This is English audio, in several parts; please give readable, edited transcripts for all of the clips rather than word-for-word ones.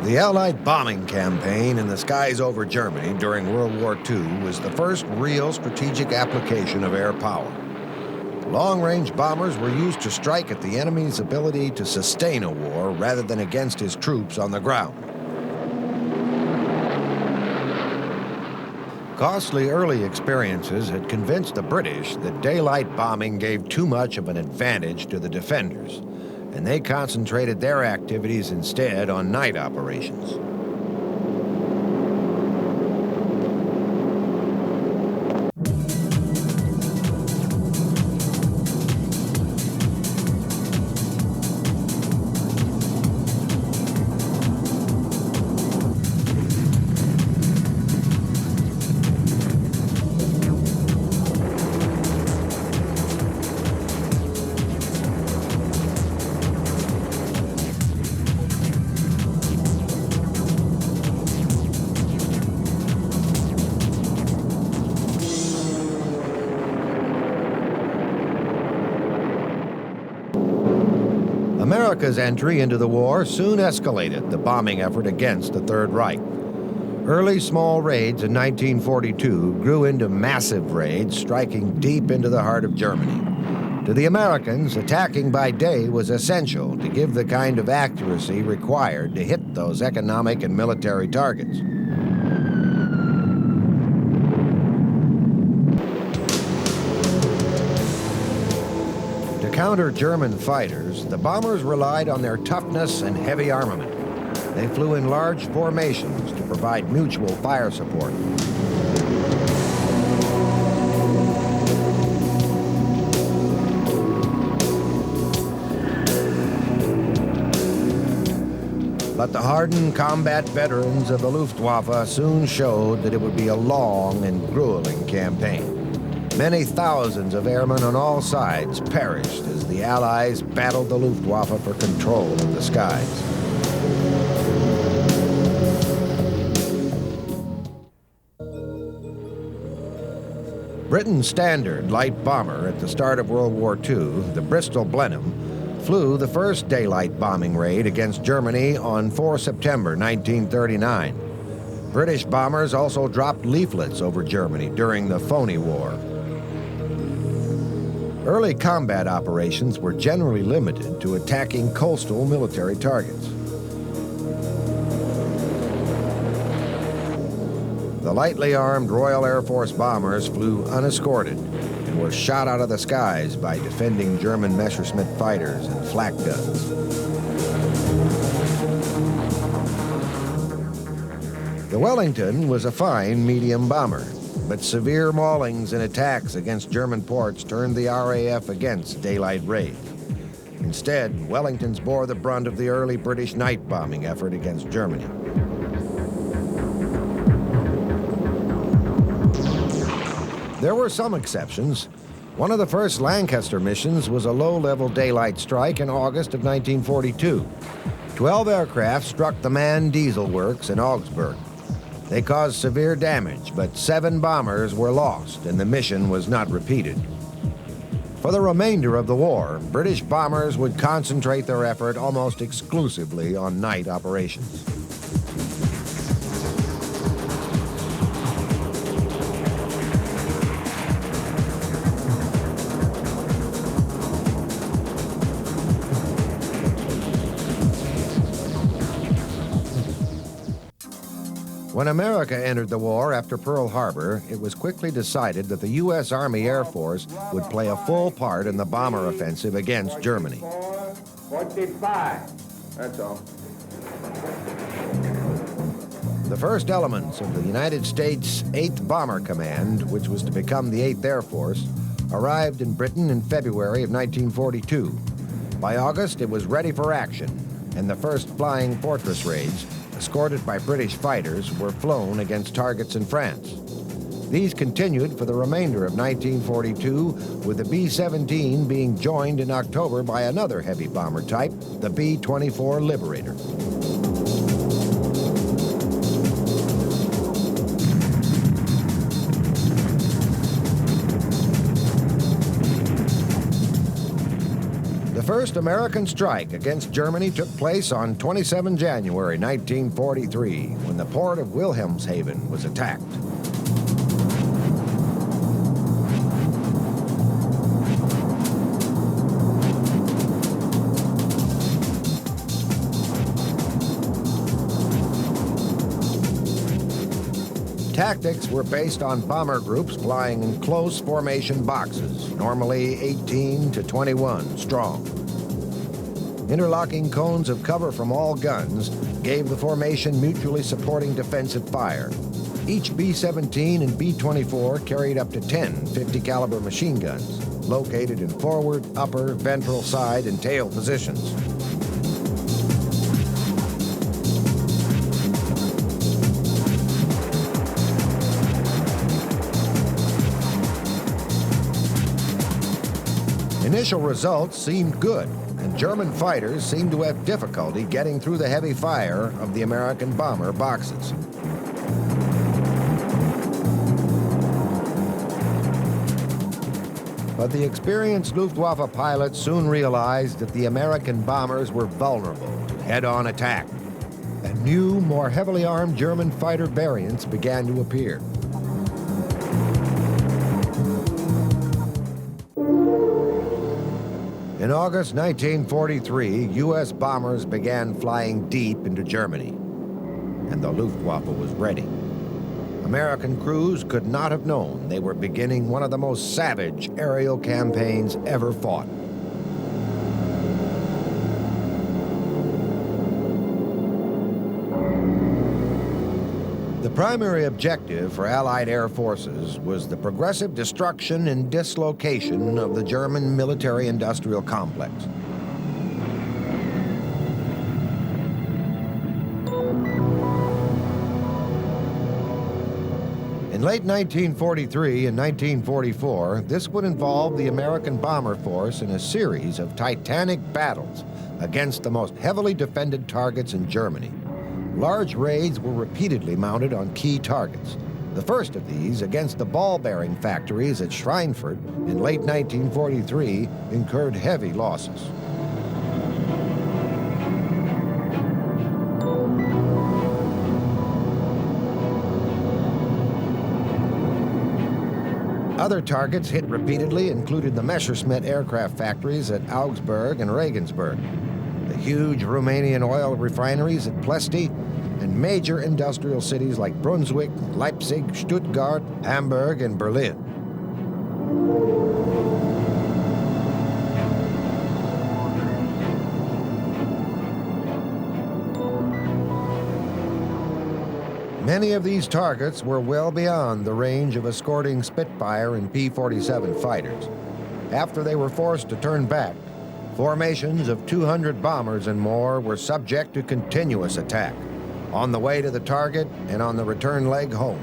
The Allied bombing campaign in the skies over Germany during World War II was the first real strategic application of air power. Long-range bombers were used to strike at the enemy's ability to sustain a war rather than against his troops on the ground. Costly early experiences had convinced the British that daylight bombing gave too much of an advantage to the defenders, and they concentrated their activities instead on night operations. America's entry into the war soon escalated the bombing effort against the Third Reich. Early small raids in 1942 grew into massive raids, striking deep into the heart of Germany. To the Americans, attacking by day was essential to give the kind of accuracy required to hit those economic and military targets. To counter German fighters, the bombers relied on their toughness and heavy armament. They flew in large formations to provide mutual fire support. But the hardened combat veterans of the Luftwaffe soon showed that it would be a long and grueling campaign. Many thousands of airmen on all sides perished as the Allies battled the Luftwaffe for control of the skies. Britain's standard light bomber at the start of World War II, the Bristol Blenheim, flew the first daylight bombing raid against Germany on 4 September 1939. British bombers also dropped leaflets over Germany during the Phoney War. Early combat operations were generally limited to attacking coastal military targets. The lightly armed Royal Air Force bombers flew unescorted and were shot out of the skies by defending German Messerschmitt fighters and flak guns. The Wellington was a fine medium bomber, but severe maulings and attacks against German ports turned the RAF against daylight raids. Instead, Wellingtons bore the brunt of the early British night bombing effort against Germany. There were some exceptions. One of the first Lancaster missions was a low-level daylight strike in August of 1942. 12 aircraft struck the manned diesel works in Augsburg. They caused severe damage, but 7 bombers were lost, and the mission was not repeated. For the remainder of the war, British bombers would concentrate their effort almost exclusively on night operations. When America entered the war after Pearl Harbor, it was quickly decided that the U.S. Army Air Force would play a full part in the bomber offensive against Germany. 45. That's all. The first elements of the United States 8th Bomber Command, which was to become the 8th Air Force, arrived in Britain in February of 1942. By August, it was ready for action, and the first flying fortress raids, escorted by British fighters, were flown against targets in France. These continued for the remainder of 1942, with the B-17 being joined in October by another heavy bomber type, the B-24 Liberator. The first American strike against Germany took place on 27 January 1943, when the port of Wilhelmshaven was attacked. Tactics were based on bomber groups flying in close formation boxes, normally 18 to 21 strong. Interlocking cones of cover from all guns gave the formation mutually supporting defensive fire. Each B-17 and B-24 carried up to 10 50-caliber machine guns, located in forward, upper, ventral, side, and tail positions. Initial results seemed good, and German fighters seemed to have difficulty getting through the heavy fire of the American bomber boxes. But the experienced Luftwaffe pilots soon realized that the American bombers were vulnerable to head-on attack, and new, more heavily armed German fighter variants began to appear. In August 1943, U.S. bombers began flying deep into Germany, and the Luftwaffe was ready. American crews could not have known they were beginning one of the most savage aerial campaigns ever fought. The primary objective for Allied air forces was the progressive destruction and dislocation of the German military-industrial complex. In late 1943 and 1944, this would involve the American bomber force in a series of titanic battles against the most heavily defended targets in Germany. Large raids were repeatedly mounted on key targets. The first of these, against the ball-bearing factories at Schweinfurt in late 1943, incurred heavy losses. Other targets hit repeatedly included the Messerschmitt aircraft factories at Augsburg and Regensburg, the huge Romanian oil refineries at Ploiești, and major industrial cities like Brunswick, Leipzig, Stuttgart, Hamburg, and Berlin. Many of these targets were well beyond the range of escorting Spitfire and P-47 fighters. After they were forced to turn back, formations of 200 bombers and more were subject to continuous attack, on the way to the target and on the return leg home.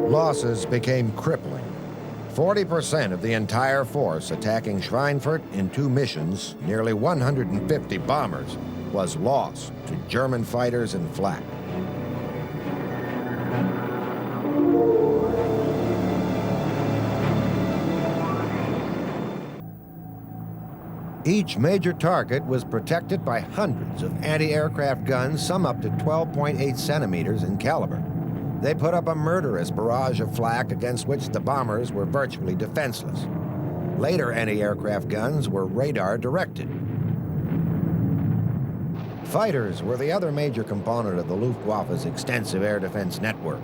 Losses became crippling. 40% of the entire force attacking Schweinfurt in 2 missions, nearly 150 bombers, was lost to German fighters and flak. Each major target was protected by hundreds of anti-aircraft guns, some up to 12.8 centimeters in caliber. They put up a murderous barrage of flak against which the bombers were virtually defenseless. Later anti-aircraft guns were radar-directed. Fighters were the other major component of the Luftwaffe's extensive air defense network.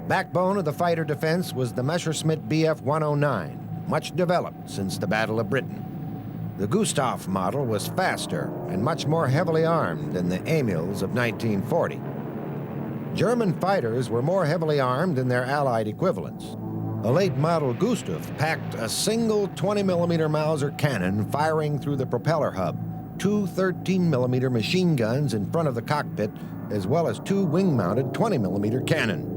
Backbone of the fighter defense was the Messerschmitt Bf-109, much developed since the Battle of Britain. The Gustav model was faster and much more heavily armed than the Emils of 1940. German fighters were more heavily armed than their Allied equivalents. A late-model Gustav packed a single 20mm Mauser cannon firing through the propeller hub, 2 13mm machine guns in front of the cockpit, as well as 2 wing-mounted 20mm cannon.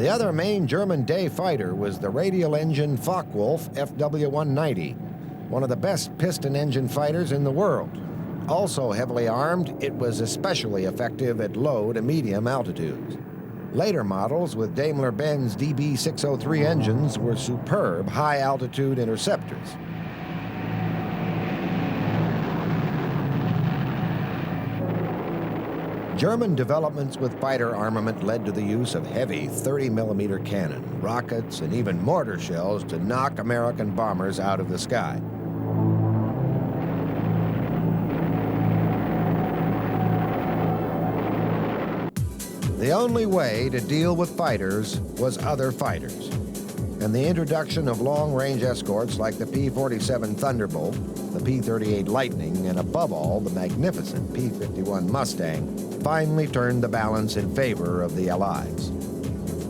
The other main German day fighter was the radial-engine Focke-Wulf FW-190, one of the best piston-engine fighters in the world. Also heavily armed, it was especially effective at low to medium altitudes. Later models with Daimler-Benz DB603 engines were superb high-altitude interceptors. German developments with fighter armament led to the use of heavy 30mm cannon, rockets, and even mortar shells to knock American bombers out of the sky. The only way to deal with fighters was other fighters, and the introduction of long-range escorts like the P-47 Thunderbolt, the P-38 Lightning, and above all, the magnificent P-51 Mustang finally turned the balance in favor of the Allies.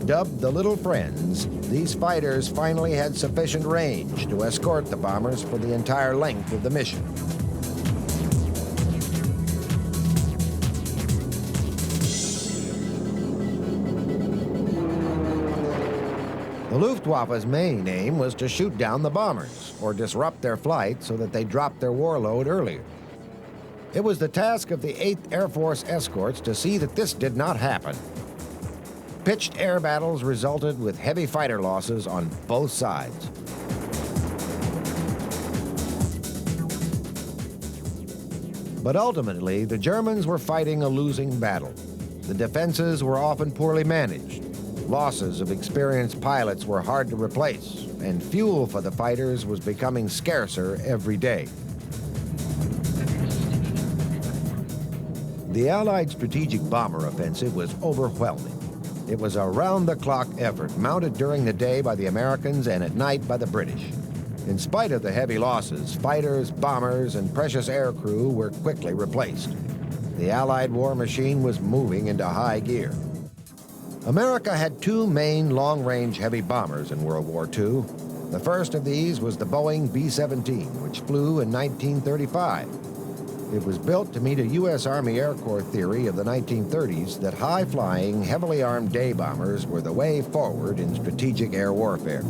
Dubbed the Little Friends, these fighters finally had sufficient range to escort the bombers for the entire length of the mission. The Luftwaffe's main aim was to shoot down the bombers or disrupt their flight so that they dropped their warload earlier. It was the task of the 8th Air Force escorts to see that this did not happen. Pitched air battles resulted with heavy fighter losses on both sides. But ultimately, the Germans were fighting a losing battle. The defenses were often poorly managed. Losses of experienced pilots were hard to replace, and fuel for the fighters was becoming scarcer every day. The Allied strategic bomber offensive was overwhelming. It was a round-the-clock effort mounted during the day by the Americans and at night by the British. In spite of the heavy losses, fighters, bombers, and precious aircrew were quickly replaced. The Allied war machine was moving into high gear. America had two main long-range heavy bombers in World War II. The first of these was the Boeing B-17, which flew in 1935. It was built to meet a U.S. Army Air Corps theory of the 1930s that high-flying, heavily armed day bombers were the way forward in strategic air warfare.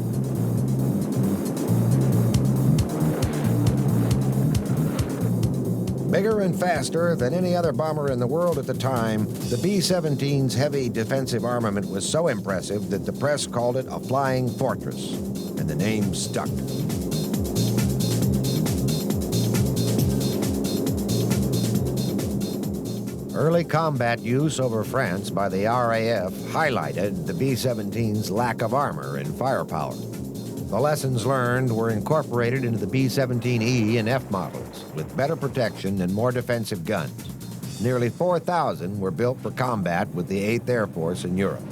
Bigger and faster than any other bomber in the world at the time, the B-17's heavy defensive armament was so impressive that the press called it a flying fortress, and the name stuck. Early combat use over France by the RAF highlighted the B-17's lack of armor and firepower. The lessons learned were incorporated into the B-17E and F models, with better protection and more defensive guns. Nearly 4,000 were built for combat with the 8th Air Force in Europe.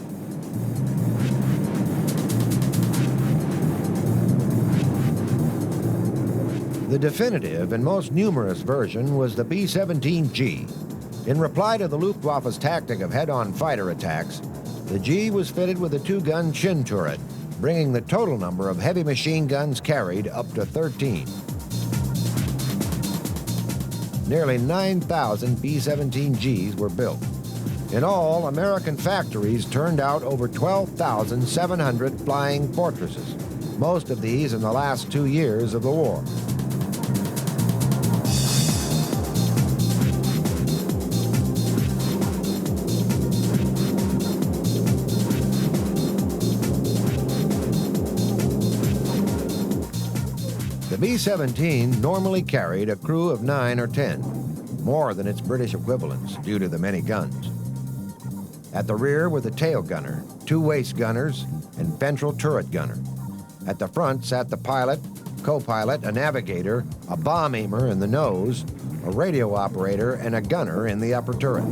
The definitive and most numerous version was the B-17G. In reply to the Luftwaffe's tactic of head-on fighter attacks, the G was fitted with a 2-gun chin turret, bringing the total number of heavy machine guns carried up to 13. Nearly 9,000 B-17Gs were built. In all, American factories turned out over 12,700 flying fortresses, most of these in the last 2 years of the war. The B-17 normally carried a crew of 9 or 10, more than its British equivalents due to the many guns. At the rear were the tail gunner, 2 waist gunners, and ventral turret gunner. At the front sat the pilot, co-pilot, a navigator, a bomb aimer in the nose, a radio operator, and a gunner in the upper turret.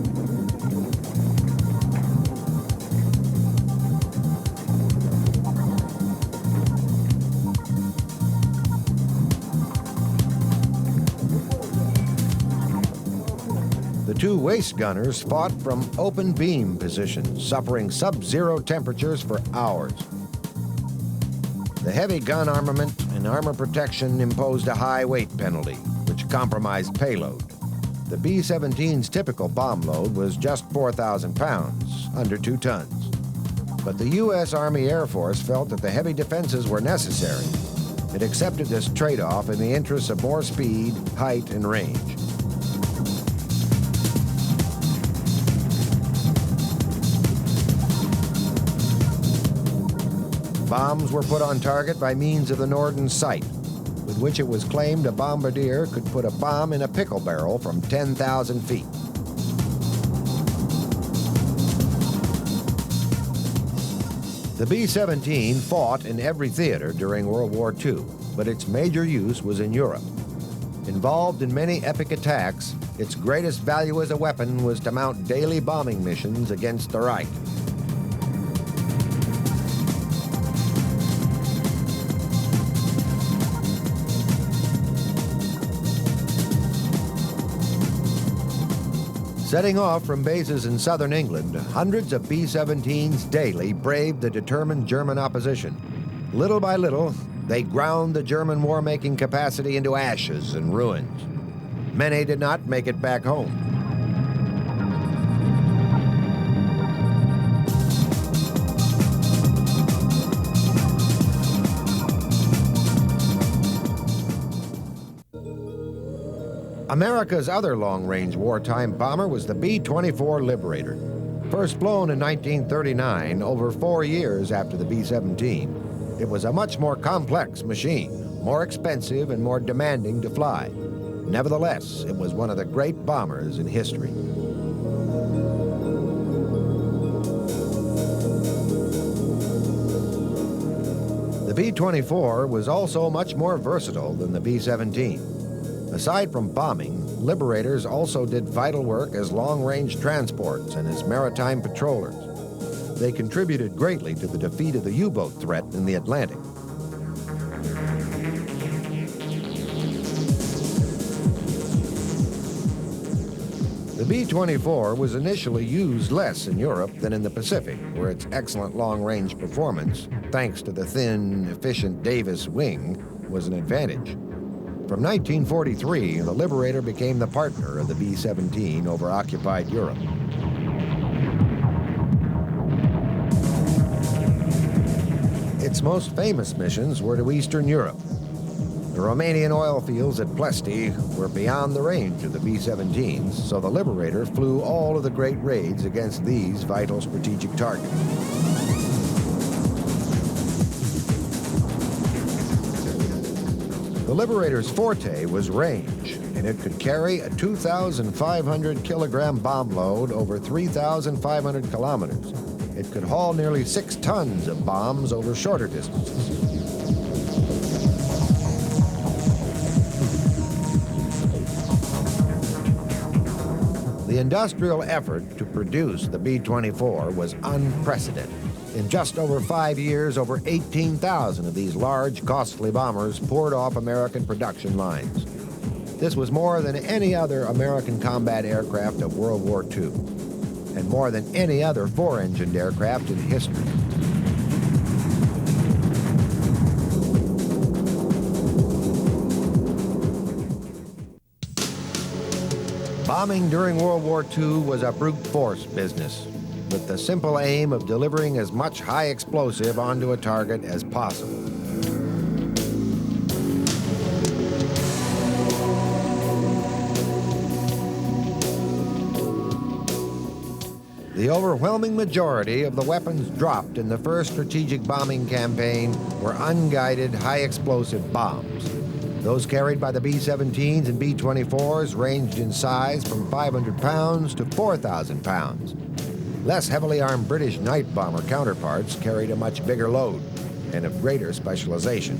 The 2 waist gunners fought from open beam positions, suffering sub-zero temperatures for hours. The heavy gun armament and armor protection imposed a high weight penalty, which compromised payload. The B-17's typical bomb load was just 4,000 pounds, under 2 tons. But the U.S. Army Air Force felt that the heavy defenses were necessary. It accepted this trade-off in the interests of more speed, height, and range. Bombs were put on target by means of the Norden sight, with which it was claimed a bombardier could put a bomb in a pickle barrel from 10,000 feet. The B-17 fought in every theater during World War II, but its major use was in Europe. Involved in many epic attacks, its greatest value as a weapon was to mount daily bombing missions against the Reich. Setting off from bases in southern England, hundreds of B-17s daily braved the determined German opposition. Little by little, they ground the German war-making capacity into ashes and ruins. Many did not make it back home. America's other long-range wartime bomber was the B-24 Liberator. First blown in 1939, over 4 years after the B-17, it was a much more complex machine, more expensive and more demanding to fly. Nevertheless, it was one of the great bombers in history. The B-24 was also much more versatile than the B-17. Aside from bombing, Liberators also did vital work as long-range transports and as maritime patrollers. They contributed greatly to the defeat of the U-boat threat in the Atlantic. The B-24 was initially used less in Europe than in the Pacific, where its excellent long-range performance, thanks to the thin, efficient Davis wing, was an advantage. From 1943, the Liberator became the partner of the B-17 over occupied Europe. Its most famous missions were to Eastern Europe. The Romanian oil fields at Plesti were beyond the range of the B-17s, so the Liberator flew all of the great raids against these vital strategic targets. The Liberator's forte was range, and it could carry a 2,500 kilogram bomb load over 3,500 kilometers. It could haul nearly 6 tons of bombs over shorter distances. The industrial effort to produce the B-24 was unprecedented. In just over 5 years, over 18,000 of these large, costly bombers poured off American production lines. This was more than any other American combat aircraft of World War II, and more than any other four-engined aircraft in history. Bombing during World War II was a brute force business, with the simple aim of delivering as much high explosive onto a target as possible. The overwhelming majority of the weapons dropped in the first strategic bombing campaign were unguided high explosive bombs. Those carried by the B-17s and B-24s ranged in size from 500 pounds to 4,000 pounds. Less heavily armed British night bomber counterparts carried a much bigger load and of greater specialization.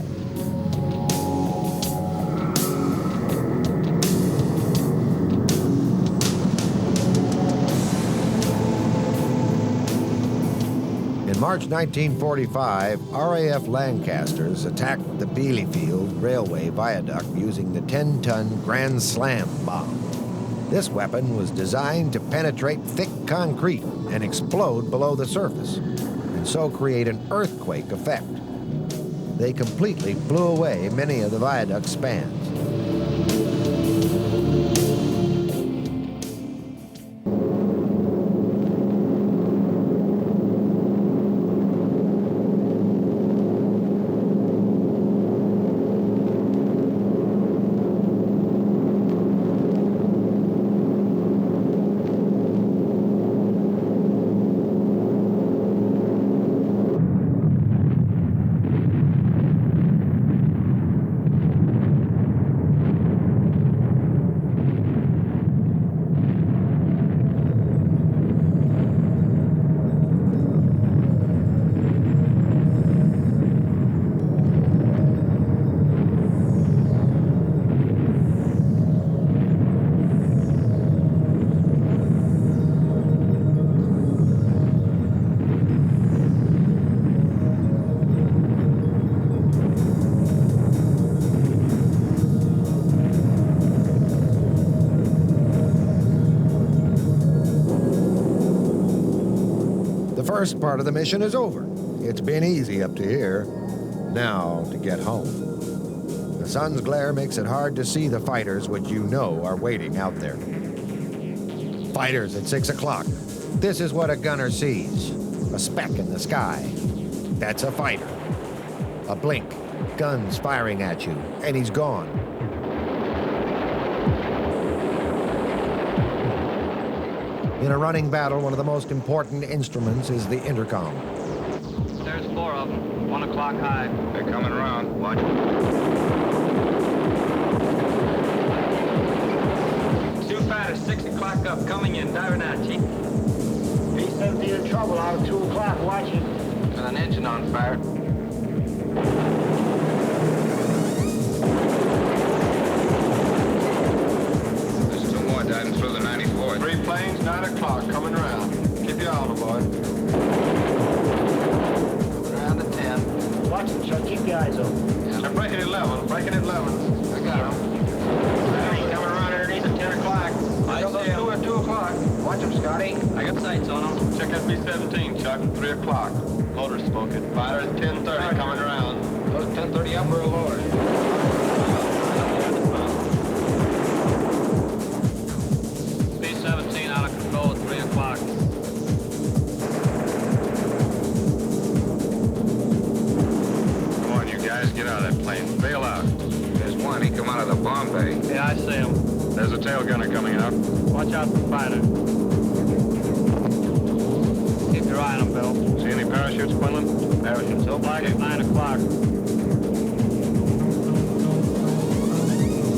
In March 1945, RAF Lancasters attacked the Bielefeld Railway Viaduct using the 10-ton Grand Slam bomb. This weapon was designed to penetrate thick concrete and explode below the surface, and so create an earthquake effect. They completely blew away many of the viaduct spans. first part of the mission is over. It's been easy up to here. Now to get home. The sun's glare makes it hard to see the fighters which you know are waiting out there. Fighters at 6 o'clock. This is what a gunner sees. A speck in the sky. That's a fighter. A blink. Guns firing at you, and he's gone. In a running battle, one of the most important instruments is the intercom. There's 4 of them, 1 o'clock high. They're coming around. Watch. 2 fighters, 6 o'clock up, coming in, diving out, Chief. B-17 in trouble out at 2 o'clock, watching. With an engine on fire. There's 2 more diving through the 94th. 3 planes, 9 o'clock, coming around. Keep your eye on them, boy. Around the 10. Watch them, Chuck. Keep your eyes open. They're breaking at 11, breaking at 11. I got him. Hey, coming around underneath at 10 o'clock. I Those see 'em. 2 at 2 o'clock. Watch them, Scotty. I got sights on them. Check that B-17, Chuck, 3 o'clock. Motor's smoking. Fighters 10:30 coming around. Those 10:30 upper or lower? B-17 out of control at 3 o'clock. Come on, you guys, get out of that plane. Bail out. There's one. He come out of the bomb bay. Yeah, I see him. There's a tail gunner coming out. Watch out for fighters. Keep your eye on them, Bill. See any parachutes, Quinlan? Parachutes. So black at 9 o'clock.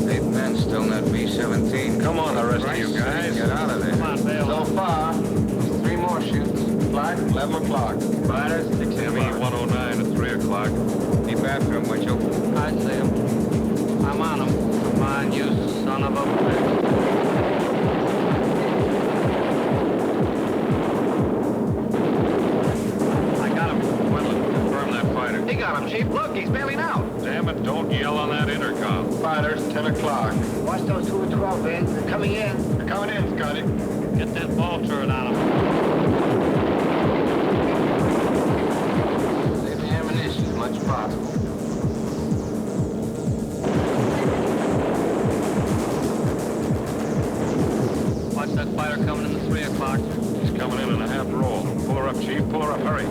8 men still in that B-17. Come on, the rest of you guys. Get out of there. Come on, Bill. So far, 3 more shoots. Black, 11 o'clock. Fighters, 6 o'clock. ME-109 at 3 o'clock. Keep after him, would you? I see him. I'm on him. Come on, you son of a bitch. I got him. Quinlan, confirm that fighter. He got him, Chief. Look, he's bailing out. Damn it, don't yell on that intercom. Fighters, 10 o'clock. Watch those 2 at 12, man. They're coming in. They're coming in, Scotty. Get that ball turret on him. Save the ammunition as much as possible. Watch that fighter coming in the 3 o'clock. She's coming in a half roll. Pull her up, Chief. Pull her up. Hurry.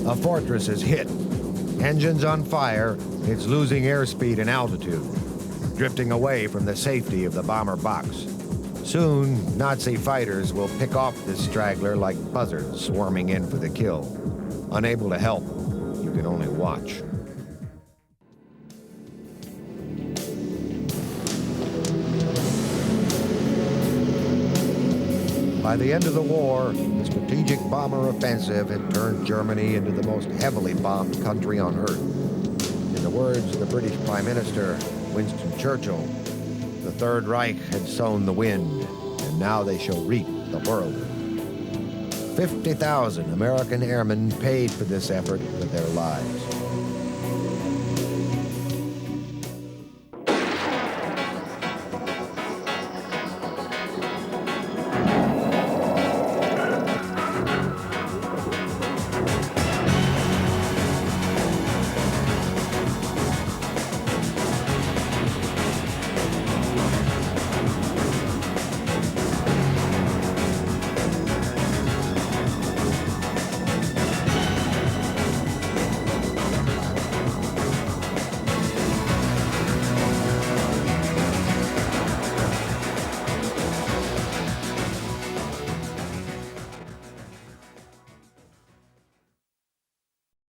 A fortress is hit. Engines on fire. It's losing airspeed and altitude, drifting away from the safety of the bomber box. Soon, Nazi fighters will pick off this straggler like buzzards swarming in for the kill. Unable to help, you can only watch. By the end of the war, the strategic bomber offensive had turned Germany into the most heavily bombed country on Earth. In the words of the British Prime Minister, Winston Churchill, the Third Reich had sown the wind, and now they shall reap the whirlwind. 50,000 American airmen paid for this effort with their lives.